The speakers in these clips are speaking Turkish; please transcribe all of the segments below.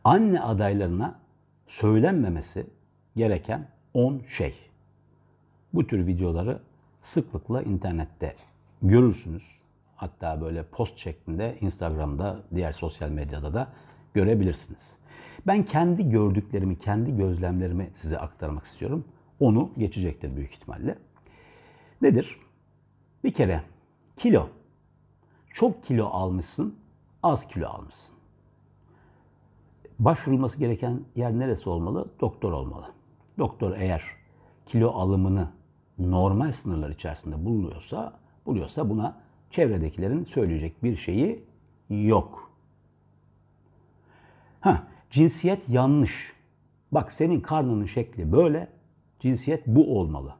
Anne adaylarına söylenmemesi gereken 10 şey. Bu tür videoları sıklıkla internette görürsünüz. Hatta böyle post şeklinde Instagram'da, diğer sosyal medyada da görebilirsiniz. Ben kendi gördüklerimi, kendi gözlemlerimi size aktarmak istiyorum. Onu geçecektir büyük ihtimalle. Nedir? Bir kere kilo. Çok kilo almışsın, az kilo almışsın. Başvurulması gereken yer neresi olmalı? Doktor olmalı. Doktor eğer kilo alımını normal sınırlar içerisinde buluyorsa buna çevredekilerin söyleyecek bir şeyi yok. Cinsiyet yanlış. Bak senin karnının şekli böyle, cinsiyet bu olmalı.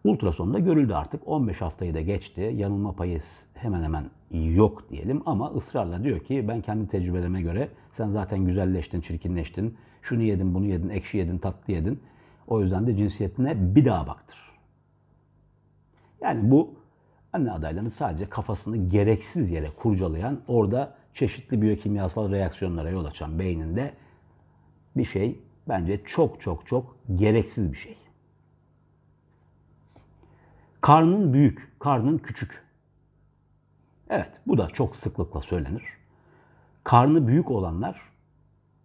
Ultrasonda görüldü artık. 15 haftayı da geçti. Yanılma payı hemen hemen yok diyelim ama ısrarla diyor ki ben kendi tecrübelerime göre sen zaten güzelleştin, çirkinleştin, şunu yedin, bunu yedin, ekşi yedin, tatlı yedin. O yüzden de cinsiyetine bir daha baktır. Yani bu anne adaylarının sadece kafasını gereksiz yere kurcalayan, orada çeşitli biyokimyasal reaksiyonlara yol açan beyninde bir şey, bence çok çok çok gereksiz bir şey. Karnın büyük, karnın küçük. Evet, bu da çok sıklıkla söylenir. Karnı büyük olanlar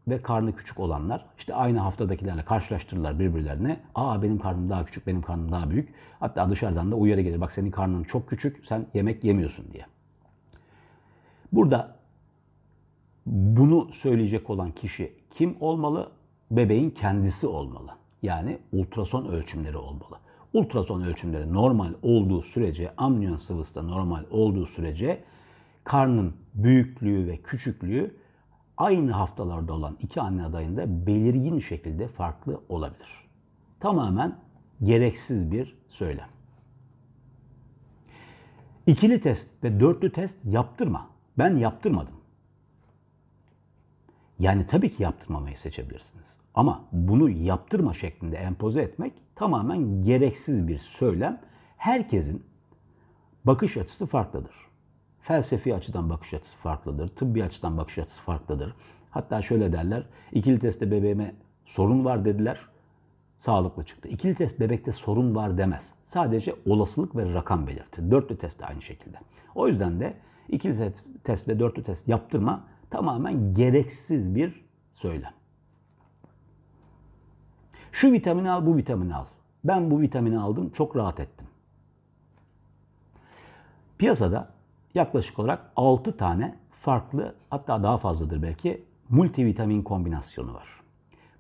ve karnı küçük olanlar işte aynı haftadakilerle karşılaştırırlar birbirlerine. Benim karnım daha küçük, benim karnım daha büyük. Hatta dışarıdan da uyarı gelir. Bak senin karnın çok küçük, sen yemek yemiyorsun diye. Burada bunu söyleyecek olan kişi kim olmalı? Bebeğin kendisi olmalı. Yani ultrason ölçümleri olmalı. Ultrason ölçümleri normal olduğu sürece, amniyon sıvısı da normal olduğu sürece karnın büyüklüğü ve küçüklüğü aynı haftalarda olan iki anne adayında belirgin şekilde farklı olabilir. Tamamen gereksiz bir söylem. İkili test ve dörtlü test yaptırma. Ben yaptırmadım. Yani tabii ki yaptırmamayı seçebilirsiniz. Ama bunu yaptırma şeklinde empoze etmek tamamen gereksiz bir söylem. Herkesin bakış açısı farklıdır. Felsefi açıdan bakış açısı farklıdır. Tıbbi açıdan bakış açısı farklıdır. Hatta şöyle derler, ikili testte bebeğime sorun var dediler, sağlıklı çıktı. İkili test bebekte sorun var demez. Sadece olasılık ve rakam belirtir. Dörtlü test de aynı şekilde. O yüzden de ikili test ve dörtlü test yaptırma tamamen gereksiz bir söylem. Şu vitamini al, bu vitamini al. Ben bu vitamini aldım, çok rahat ettim. Piyasada yaklaşık olarak 6 tane farklı, hatta daha fazladır belki, multivitamin kombinasyonu var.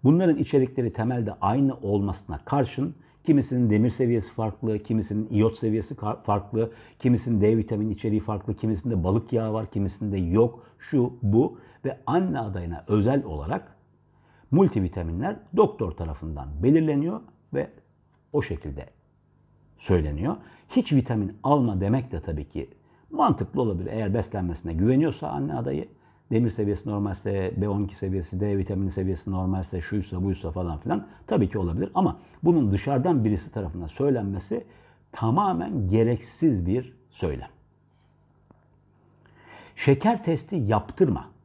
Bunların içerikleri temelde aynı olmasına karşın kimisinin demir seviyesi farklı, kimisinin iyot seviyesi farklı, kimisinin D vitamini içeriği farklı, kimisinde balık yağı var, kimisinde yok, şu, bu ve anne adayına özel olarak multivitaminler doktor tarafından belirleniyor ve o şekilde söyleniyor. Hiç vitamin alma demek de tabii ki mantıklı olabilir. Eğer beslenmesine güveniyorsa anne adayı, demir seviyesi normalse, B12 seviyesi, D vitamini seviyesi normalse, şuysa buysa falan filan tabii ki olabilir. Ama bunun dışarıdan birisi tarafından söylenmesi tamamen gereksiz bir söylem. Şeker testi yaptırma.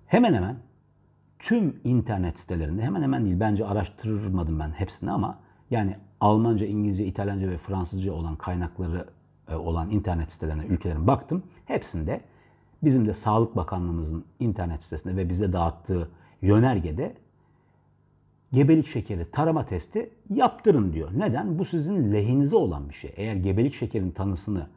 Hemen hemen tüm internet sitelerinde, hemen hemen değil, bence araştırmadım ben hepsini ama yani Almanca, İngilizce, İtalyanca ve Fransızca olan kaynakları olan internet sitelerine, ülkelerine baktım. Hepsinde bizim de Sağlık Bakanlığımızın internet sitesinde ve bize dağıttığı yönergede gebelik şekeri tarama testi yaptırın diyor. Neden? Bu sizin lehinize olan bir şey. Eğer gebelik şekerinin tanısını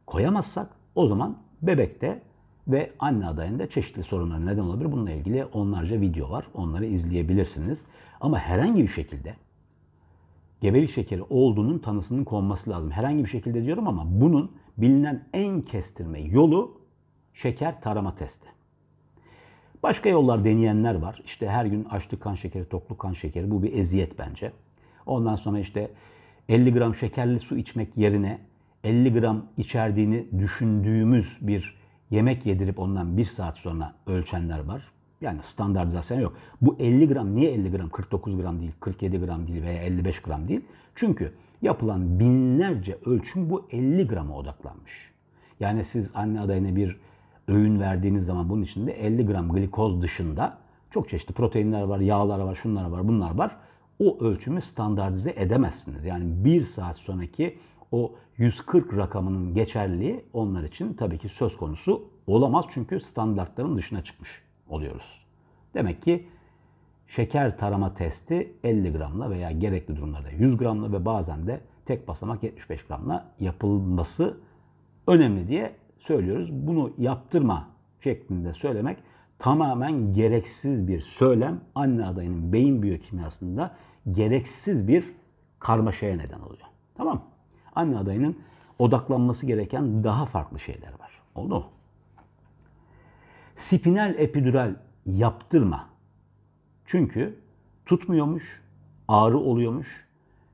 koyamazsak o zaman bebekte ve anne adayında çeşitli sorunlara neden olabilir. Bununla ilgili onlarca video var. Onları izleyebilirsiniz. Ama herhangi bir şekilde gebelik şekeri olduğunun tanısının konması lazım. Herhangi bir şekilde diyorum ama bunun bilinen en kestirme yolu şeker tarama testi. Başka yollar deneyenler var. İşte her gün açlık kan şekeri, tokluk kan şekeri. Bu bir eziyet bence. Ondan sonra işte 50 gram şekerli su içmek yerine 50 gram içerdiğini düşündüğümüz bir yemek yedirip ondan 1 saat sonra ölçenler var. Yani standartizasyon yok. Bu 50 gram niye 50 gram, 49 gram değil, 47 gram değil veya 55 gram değil? Çünkü yapılan binlerce ölçüm bu 50 grama odaklanmış. Yani siz anne adayına bir öğün verdiğiniz zaman bunun içinde 50 gram glikoz dışında çok çeşitli proteinler var, yağlar var, şunlar var, bunlar var. O ölçümü standartize edemezsiniz. Yani 1 saat sonraki o 140 rakamının geçerliliği onlar için tabii ki söz konusu olamaz. Çünkü standartların dışına çıkmış oluyoruz. Demek ki şeker tarama testi 50 gramla veya gerekli durumlarda 100 gramla ve bazen de tek basamak 75 gramla yapılması önemli diye söylüyoruz. Bunu yaptırma şeklinde söylemek tamamen gereksiz bir söylem. Anne adayının beyin biyokimyasında gereksiz bir karmaşaya neden oluyor. Tamam mı? Anne adayının odaklanması gereken daha farklı şeyler var. Oldu mu? Spinal epidural yaptırma. Çünkü tutmuyormuş, ağrı oluyormuş,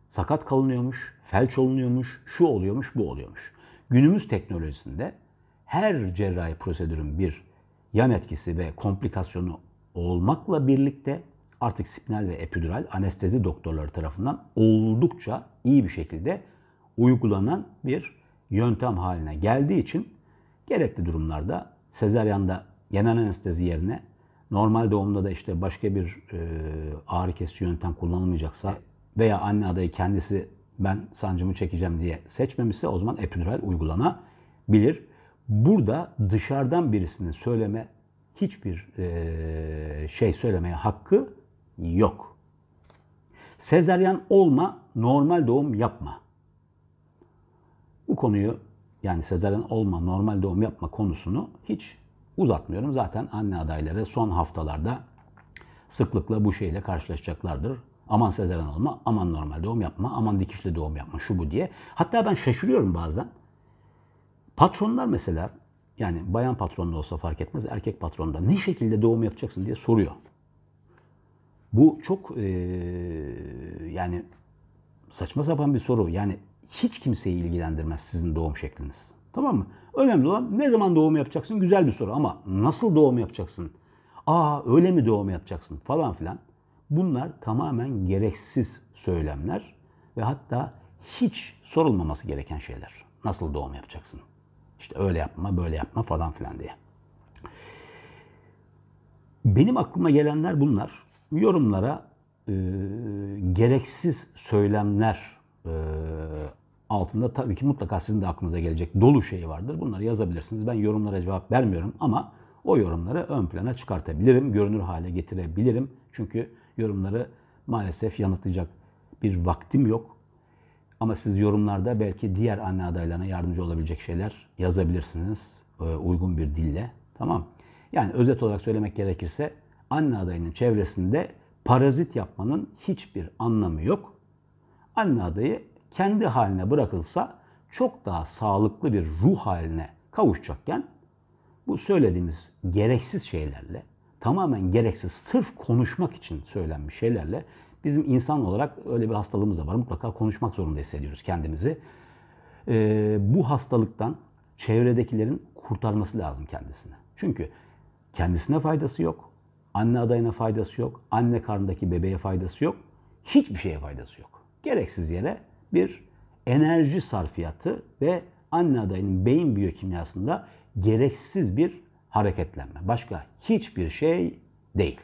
sakat kalınıyormuş, felç olunuyormuş, şu oluyormuş, bu oluyormuş. Günümüz teknolojisinde her cerrahi prosedürün bir yan etkisi ve komplikasyonu olmakla birlikte artık spinal ve epidural anestezi doktorları tarafından oldukça iyi bir şekilde uygulanan bir yöntem haline geldiği için gerekli durumlarda sezaryanda genel anestezi yerine normal doğumda da işte başka bir ağrı kesici yöntem kullanılmayacaksa veya anne adayı kendisi ben sancımı çekeceğim diye seçmemişse o zaman epidural uygulanabilir. Burada dışarıdan birisinin hiçbir şey söylemeye hakkı yok. Sezaryen olma, normal doğum yapma. Bu konuyu yani sezaryen olma, normal doğum yapma konusunu hiç uzatmıyorum. Zaten anne adayları son haftalarda sıklıkla bu şeyle karşılaşacaklardır. Aman sezaryen olma, aman normal doğum yapma, aman dikişli doğum yapma, şu bu diye. Hatta ben şaşırıyorum bazen. Patronlar mesela, yani bayan patron da olsa fark etmez, erkek patron da ne şekilde doğum yapacaksın diye soruyor. Bu çok yani saçma sapan bir soru. Yani hiç kimseyi ilgilendirmez sizin doğum şekliniz. Tamam mı? Önemli olan ne zaman doğum yapacaksın? Güzel bir soru ama nasıl doğum yapacaksın? Öyle mi doğum yapacaksın? Falan filan. Bunlar tamamen gereksiz söylemler ve hatta hiç sorulmaması gereken şeyler. Nasıl doğum yapacaksın? İşte öyle yapma, böyle yapma falan filan diye. Benim aklıma gelenler bunlar. Yorumlara gereksiz söylemler altında tabii ki mutlaka sizin de aklınıza gelecek dolu şey vardır. Bunları yazabilirsiniz. Ben yorumlara cevap vermiyorum ama o yorumları ön plana çıkartabilirim, görünür hale getirebilirim. Çünkü yorumları maalesef yanıtlayacak bir vaktim yok. Ama siz yorumlarda belki diğer anne adaylarına yardımcı olabilecek şeyler yazabilirsiniz uygun bir dille. Tamam. Yani özet olarak söylemek gerekirse anne adayının çevresinde parazit yapmanın hiçbir anlamı yok. Anne adayı kendi haline bırakılsa çok daha sağlıklı bir ruh haline kavuşacakken bu söylediğimiz gereksiz şeylerle, tamamen gereksiz, sırf konuşmak için söylenmiş şeylerle bizim insan olarak öyle bir hastalığımız da var. Mutlaka konuşmak zorunda hissediyoruz kendimizi. Bu hastalıktan çevredekilerin kurtarması lazım kendisini. Çünkü kendisine faydası yok, anne adayına faydası yok, anne karnındaki bebeğe faydası yok, hiçbir şeye faydası yok. Gereksiz yere bir enerji sarfiyatı ve anne adayının beyin biyokimyasında gereksiz bir hareketlenme. Başka hiçbir şey değil.